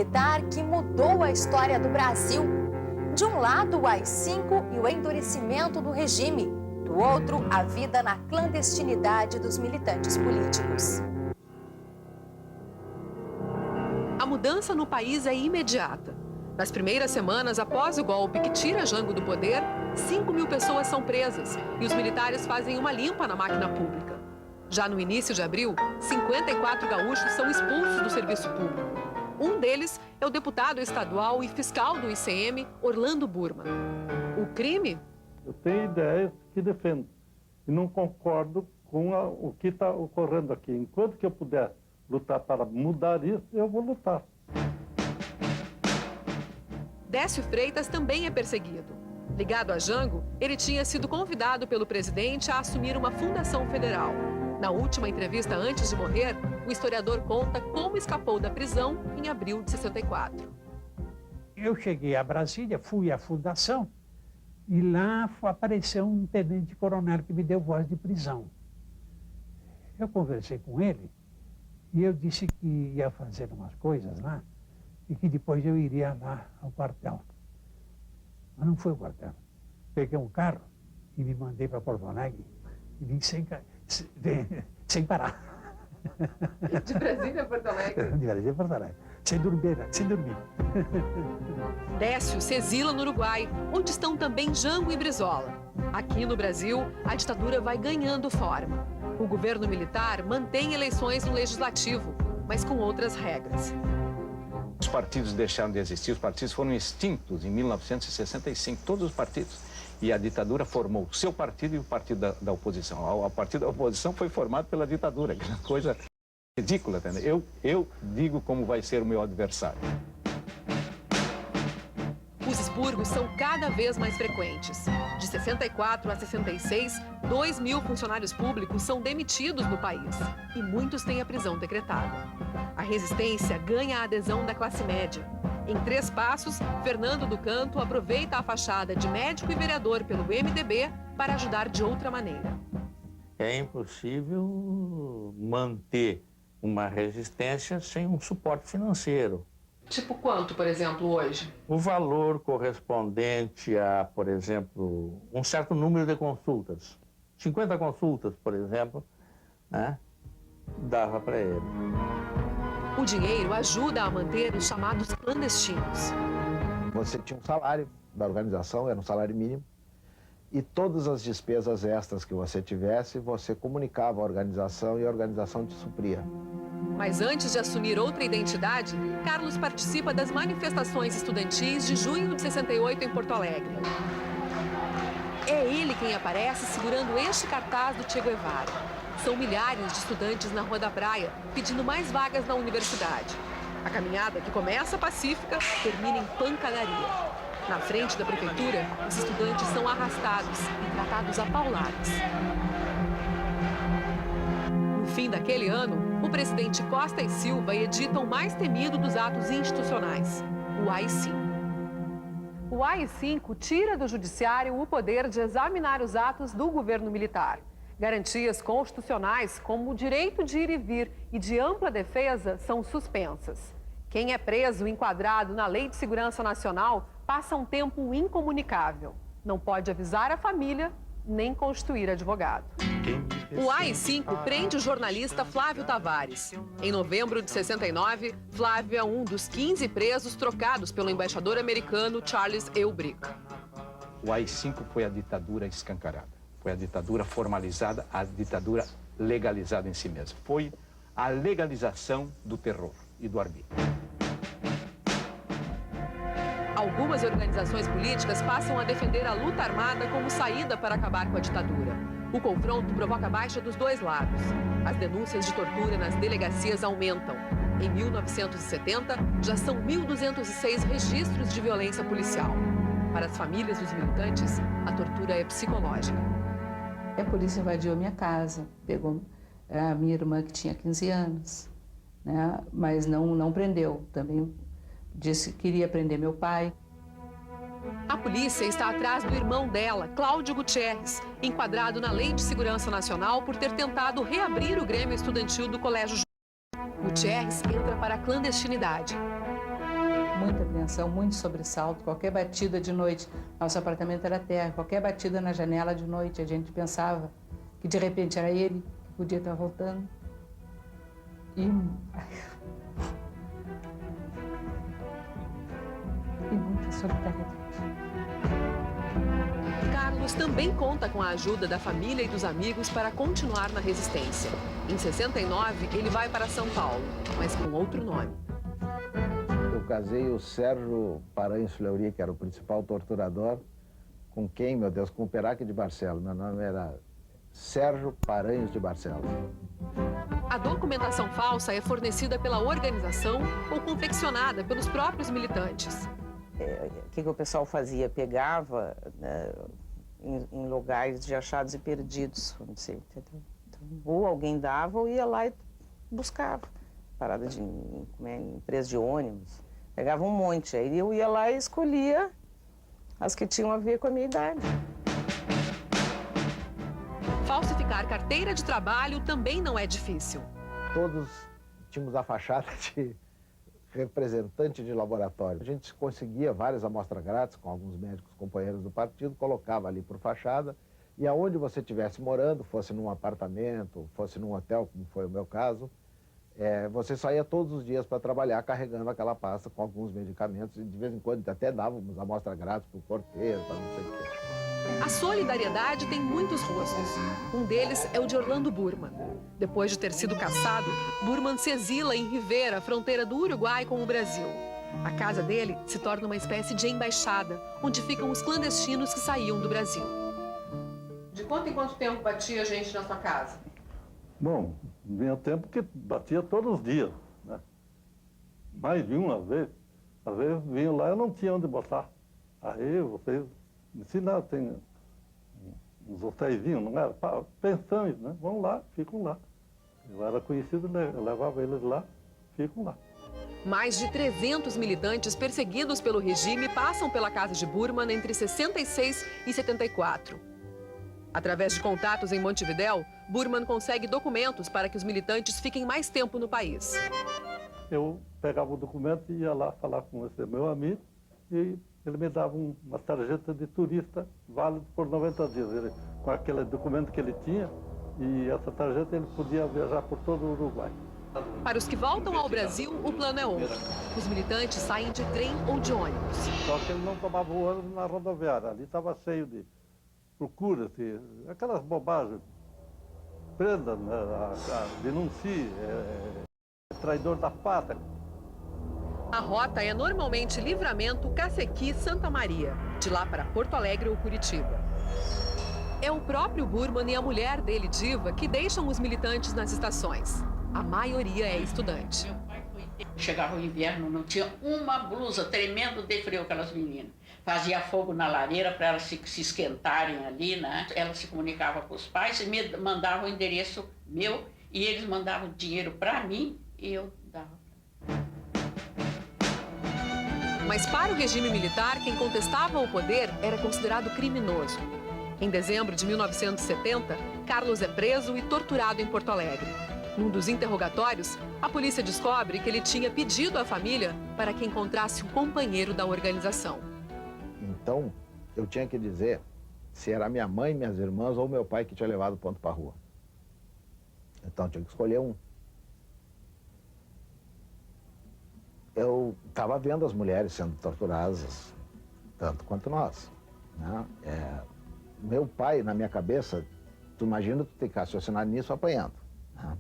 militar que mudou a história do Brasil. De um lado, o AI-5 e o endurecimento do regime. Do outro, a vida na clandestinidade dos militantes políticos. A mudança no país é imediata. Nas primeiras semanas após o golpe que tira Jango do poder, 5.000 pessoas são presas e os militares fazem uma limpa na máquina pública. Já no início de abril, 54 gaúchos são expulsos do serviço público. Um deles é o deputado estadual e fiscal do ICM, Orlando Burma. O crime? Eu tenho ideias que defendo e não concordo com o que está ocorrendo aqui. Enquanto que eu puder lutar para mudar isso, eu vou lutar. Décio Freitas também é perseguido. Ligado a Jango, ele tinha sido convidado pelo presidente a assumir uma fundação federal. Na última entrevista antes de morrer, o historiador conta como escapou da prisão em abril de 64. Eu cheguei a Brasília, fui à fundação e lá apareceu um tenente-coronel que me deu voz de prisão. Eu conversei com ele e eu disse que ia fazer umas coisas lá e que depois eu iria lá ao quartel. Mas não foi o quartel. Peguei um carro e me mandei para Porto Alegre e vim sem parar. De Brasília a Porto Alegre? De Brasília a Porto Alegre. Sem dormir. Décio se exila no Uruguai, onde estão também Jango e Brizola. Aqui no Brasil, a ditadura vai ganhando forma. O governo militar mantém eleições no legislativo, mas com outras regras. Os partidos deixaram de existir, os partidos foram extintos em 1965, todos os partidos. E a ditadura formou o seu partido e o partido da oposição. O partido da oposição foi formado pela ditadura, que é uma coisa ridícula, entendeu? Eu digo como vai ser o meu adversário. Os expurgos são cada vez mais frequentes. De 64 a 66, 2.000 funcionários públicos são demitidos no país. E muitos têm a prisão decretada. A resistência ganha a adesão da classe média. Em 3 passos, Fernando do Canto aproveita a fachada de médico e vereador pelo MDB para ajudar de outra maneira. É impossível manter uma resistência sem um suporte financeiro. Tipo quanto, por exemplo, hoje? O valor correspondente a, por exemplo, um certo número de consultas. 50 consultas, por exemplo, né, dava para ele. O dinheiro ajuda a manter os chamados clandestinos. Você tinha um salário da organização, era um salário mínimo, e todas as despesas extras que você tivesse, você comunicava à organização e a organização te supria. Mas antes de assumir outra identidade, Carlos participa das manifestações estudantis de junho de 68 em Porto Alegre. É ele quem aparece segurando este cartaz do Che Guevara. São milhares de estudantes na Rua da Praia, pedindo mais vagas na universidade. A caminhada, que começa pacífica, termina em pancadaria. Na frente da prefeitura, os estudantes são arrastados e tratados a pauladas. No fim daquele ano, o presidente Costa e Silva edita o mais temido dos atos institucionais, o AI-5. O AI-5 tira do judiciário o poder de examinar os atos do governo militar. Garantias constitucionais, como o direito de ir e vir e de ampla defesa, são suspensas. Quem é preso enquadrado na Lei de Segurança Nacional passa um tempo incomunicável. Não pode avisar a família, nem constituir advogado. O AI-5 prende o jornalista Flávio Tavares. Em novembro de 69, Flávio é um dos 15 presos trocados pelo embaixador americano Charles Eubrick. O AI-5 foi a ditadura escancarada, foi a ditadura formalizada, a ditadura legalizada em si mesma. Foi a legalização do terror e do arbítrio. Algumas organizações políticas passam a defender a luta armada como saída para acabar com a ditadura. O confronto provoca baixa dos dois lados. As denúncias de tortura nas delegacias aumentam. Em 1970, já são 1.206 registros de violência policial. Para as famílias dos militantes, a tortura é psicológica. A polícia invadiu a minha casa, pegou a minha irmã que tinha 15 anos, né? Mas não prendeu. Também disse que queria prender meu pai. A polícia está atrás do irmão dela, Cláudio Gutierrez, enquadrado na Lei de Segurança Nacional por ter tentado reabrir o Grêmio Estudantil do Colégio. Gutierrez entra para a clandestinidade. muita apreensão, muito sobressalto. Qualquer batida de noite, nosso apartamento era terra, qualquer batida na janela de noite, a gente pensava que de repente era ele que podia estar voltando. E muita solidariedade. Carlos também conta com a ajuda da família e dos amigos para continuar na resistência. Em 69, ele vai para São Paulo, mas com outro nome. Eu casei o Sérgio Paranhos Fleury, que era o principal torturador, com quem, meu Deus, com o Peraque de Barcelos. Meu nome era Sérgio Paranhos de Barcelos. A documentação falsa é fornecida pela organização ou confeccionada pelos próprios militantes. O que o pessoal fazia? Pegava, né, em lugares de achados e perdidos, vamos dizer, entendeu? Então, ou alguém dava ou ia lá e buscava. Parada de empresa de ônibus. Pegava um monte. Aí eu ia lá e escolhia as que tinham a ver com a minha idade. Falsificar carteira de trabalho também não é difícil. Todos tínhamos a fachada de representante de laboratório. A gente conseguia várias amostras grátis com alguns médicos companheiros do partido, colocava ali por fachada, e aonde você estivesse morando, fosse num apartamento, fosse num hotel, como foi o meu caso, você saía todos os dias para trabalhar carregando aquela pasta com alguns medicamentos, e de vez em quando até dávamos amostra grátis para o porteiro, para não sei o quê. A solidariedade tem muitos rostos. Um deles é o de Orlando Burman. Depois de ter sido caçado, Burman se exila em Rivera, fronteira do Uruguai com o Brasil. A casa dele se torna uma espécie de embaixada, onde ficam os clandestinos que saíam do Brasil. De quanto em quanto tempo batia gente na sua casa? Bom, vinha tempo que batia todos os dias, né? Mais de uma vez. Às vezes vinham lá e eu não tinha onde botar. Aí vocês me ensinaram, tem uns hotéisinhos, não era? Pensões, né? Vão lá, ficam lá. Eu era conhecido, né? Eu levava eles lá, ficam lá. Mais de 300 militantes perseguidos pelo regime passam pela casa de Burman entre 66 e 74. Através de contatos em Montevidéu, Burman consegue documentos para que os militantes fiquem mais tempo no país. Eu pegava o documento e ia lá falar com esse meu amigo e ele me dava uma tarjeta de turista válida por 90 dias. Com aquele documento que ele tinha, e essa tarjeta ele podia viajar por todo o Uruguai. Para os que voltam ao Brasil, o plano é outro. Os militantes saem de trem ou de ônibus. Só que ele não tomava o ônibus na rodoviária. Ali estava cheio de procura-se, aquelas bobagens. Prenda, né, denuncie, traidor da pátria. A rota é normalmente Livramento, Cacequi, Santa Maria, de lá para Porto Alegre ou Curitiba. É o próprio Burman e a mulher dele, Diva, que deixam os militantes nas estações. A maioria é estudante. Chegava o inverno, não tinha uma blusa, tremendo de frio aquelas meninas. Fazia fogo na lareira para elas se esquentarem ali, né? Elas se comunicavam com os pais e me mandavam o endereço meu e eles mandavam dinheiro para mim e eu dava. Mas para o regime militar, quem contestava o poder era considerado criminoso. Em dezembro de 1970, Carlos é preso e torturado em Porto Alegre. Num dos interrogatórios, a polícia descobre que ele tinha pedido à família para que encontrasse um companheiro da organização. Então, eu tinha que dizer se era minha mãe, minhas irmãs ou meu pai que tinha levado o ponto para a rua. Então, eu tinha que escolher um. Eu estava vendo as mulheres sendo torturadas, tanto quanto nós, né? Meu pai, na minha cabeça, tu imagina tu ter que raciocinar nisso apanhando, né?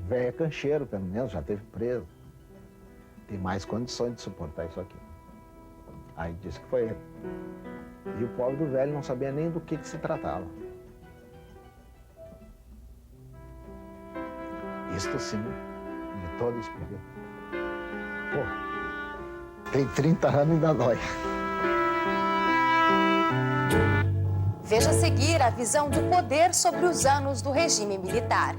Velho é cancheiro, pelo menos, já teve preso. Tem mais condições de suportar isso aqui. Aí disse que foi ele. E o pobre do velho não sabia nem do que se tratava. Isto sim, de todo espírito. Pô, tem 30 anos e ainda dói. Veja a seguir a visão do poder sobre os anos do regime militar.